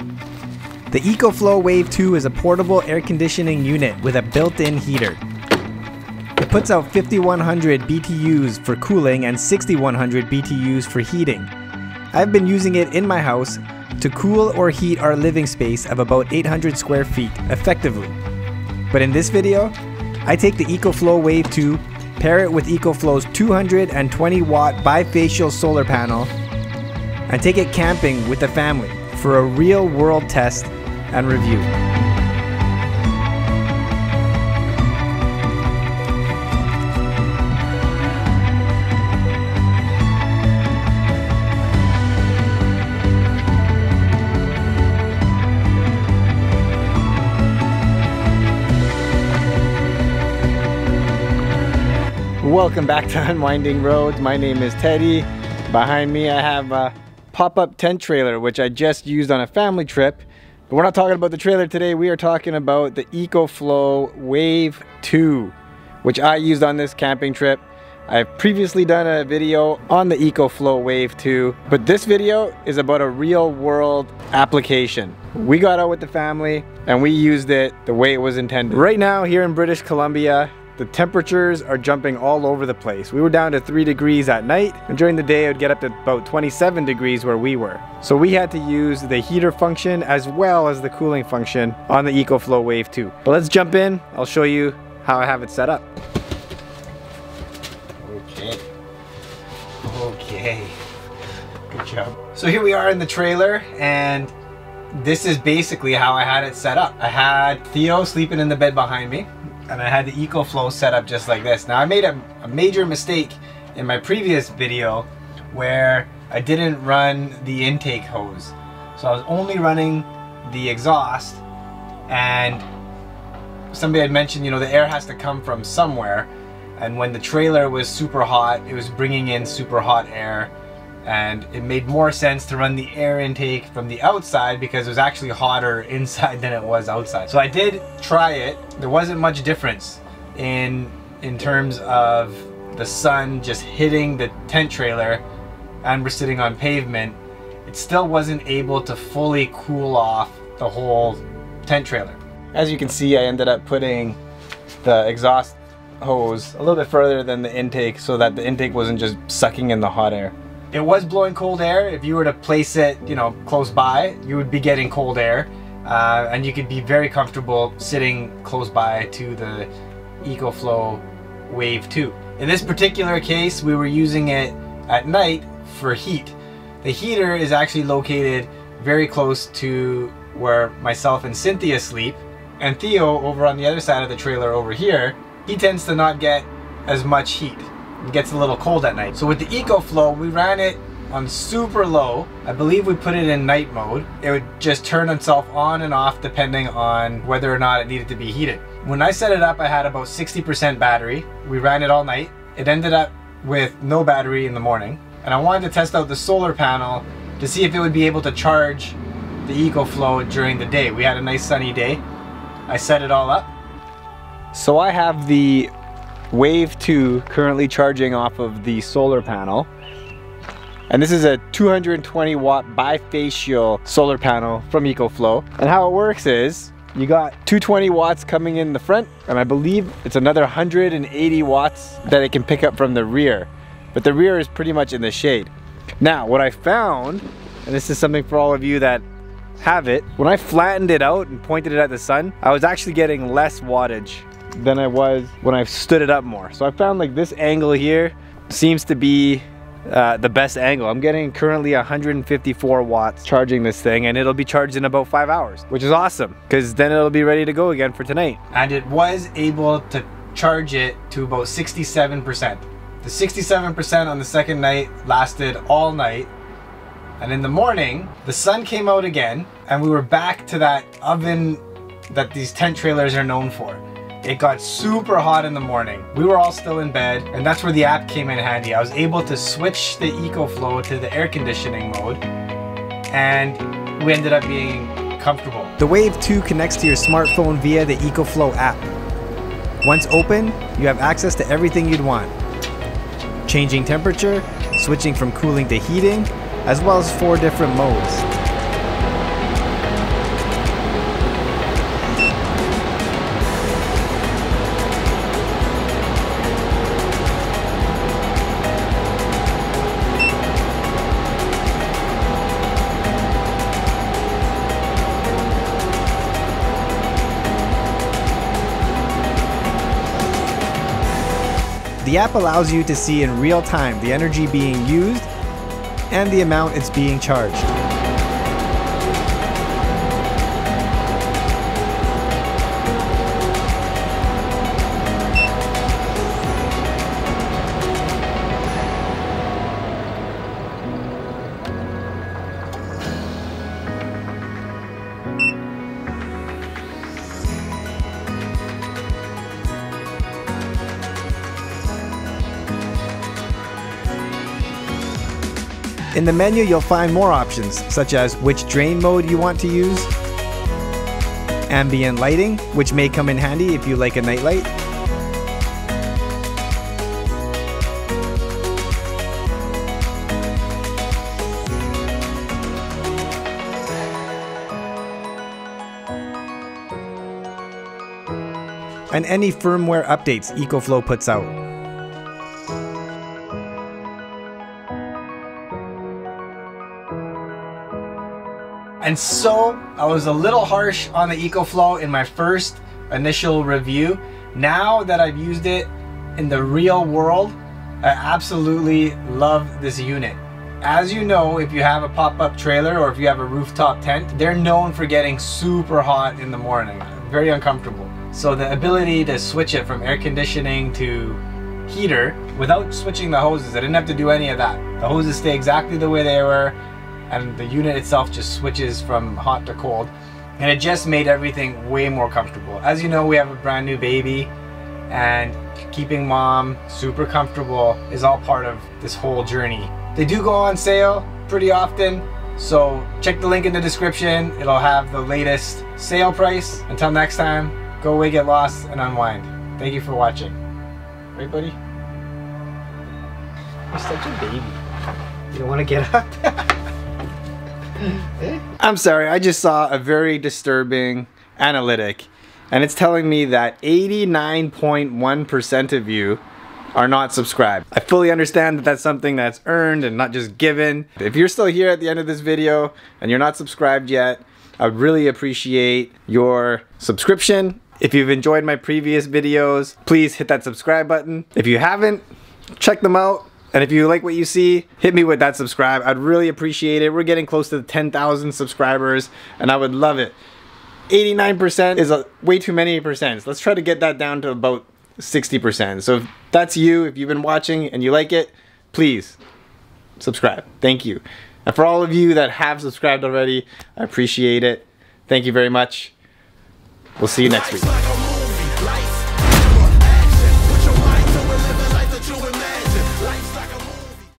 The EcoFlow Wave 2 is a portable air conditioning unit with a built-in heater. It puts out 5100 BTUs for cooling and 6100 BTUs for heating. I've been using it in my house to cool or heat our living space of about 800 square feet effectively. But in this video, I take the EcoFlow Wave 2, pair it with EcoFlow's 220 watt bifacial solar panel, and take it camping with the family for a real world test and review. Welcome back to Unwinding Roads. My name is Teddy. Behind me I have a pop-up tent trailer which I just used on a family trip. But we're not talking about the trailer today. We are talking about the EcoFlow Wave 2, which I used on this camping trip. I've previously done a video on the EcoFlow Wave 2, but this video is about a real world application. We got out with the family and we used it the way it was intended. Right now here in British Columbia, the temperatures are jumping all over the place. We were down to 3 degrees at night, and during the day it would get up to about 27 degrees where we were. So we had to use the heater function as well as the cooling function on the EcoFlow Wave 2. But let's jump in. I'll show you how I have it set up. Okay. Good job. So here we are in the trailer, and this is basically how I had it set up. I had Theo sleeping in the bed behind me, and I had the EcoFlow set up just like this. Now I made a major mistake in my previous video where I didn't run the intake hose. So I was only running the exhaust, and somebody had mentioned, you know, the air has to come from somewhere, and when the trailer was super hot, it was bringing in super hot air, and it made more sense to run the air intake from the outside because it was actually hotter inside than it was outside. So I did try it. There wasn't much difference in terms of the sun just hitting the tent trailer, and we're sitting on pavement. It still wasn't able to fully cool off the whole tent trailer. As you can see, I ended up putting the exhaust hose a little bit further than the intake so that the intake wasn't just sucking in the hot air. It was blowing cold air. If you were to place it, you know, close by, you would be getting cold air, and you could be very comfortable sitting close by to the EcoFlow Wave 2. In this particular case, we were using it at night for heat. The heater is actually located very close to where myself and Cynthia sleep, and Theo over on the other side of the trailer over here, he tends to not get as much heat. It gets a little cold at night. So with the EcoFlow, we ran it on super low. I believe we put it in night mode. It would just turn itself on and off depending on whether or not it needed to be heated. When I set it up, I had about 60% battery. We ran it all night. It ended up with no battery in the morning. And I wanted to test out the solar panel to see if it would be able to charge the EcoFlow during the day. We had a nice sunny day. I set it all up. So I have the Wave 2 currently charging off of the solar panel, and this is a 220 watt bifacial solar panel from EcoFlow. And how it works is you got 220 watts coming in the front, and I believe it's another 180 watts that it can pick up from the rear, but the rear is pretty much in the shade. Now what I found, and this is something for all of you that have it, when I flattened it out and pointed it at the sun, I was actually getting less wattage than I was when I stood it up more. So I found like this angle here seems to be the best angle. I'm getting currently 154 watts charging this thing, and it'll be charged in about 5 hours, which is awesome because then it'll be ready to go again for tonight. And it was able to charge it to about 67%. The 67% on the second night lasted all night, and in the morning the sun came out again and we were back to that oven that these tent trailers are known for. It got super hot in the morning. We were all still in bed, and that's where the app came in handy. I was able to switch the EcoFlow to the air conditioning mode, and we ended up being comfortable. The Wave 2 connects to your smartphone via the EcoFlow app. Once open, you have access to everything you'd want. Changing temperature, switching from cooling to heating, as well as 4 different modes. The app allows you to see in real time the energy being used and the amount it's being charged. In the menu, you'll find more options, such as which drain mode you want to use, ambient lighting, which may come in handy if you like a night light, and any firmware updates EcoFlow puts out. And so I was a little harsh on the EcoFlow in my first initial review. Now that I've used it in the real world, I absolutely love this unit. As you know, if you have a pop-up trailer or if you have a rooftop tent, they're known for getting super hot in the morning, very uncomfortable. So the ability to switch it from air conditioning to heater without switching the hoses, I didn't have to do any of that. The hoses stay exactly the way they were, and the unit itself just switches from hot to cold, and it just made everything way more comfortable. As you know, we have a brand new baby, and keeping mom super comfortable is all part of this whole journey. They do go on sale pretty often, so check the link in the description. It'll have the latest sale price. Until next time, go away, get lost, and unwind. Thank you for watching. Right, buddy? You're such a baby. You don't want to get up? I'm sorry, I just saw a very disturbing analytic, and it's telling me that 89.1% of you are not subscribed. I fully understand that that's something that's earned and not just given. If you're still here at the end of this video and you're not subscribed yet, I would really appreciate your subscription. If you've enjoyed my previous videos, please hit that subscribe button. If you haven't, check them out. And if you like what you see, hit me with that subscribe. I'd really appreciate it. We're getting close to 10,000 subscribers, and I would love it. 89% is way too many percents. Let's try to get that down to about 60%. So if that's you, if you've been watching and you like it, please subscribe. Thank you. And for all of you that have subscribed already, I appreciate it. Thank you very much. We'll see you next week.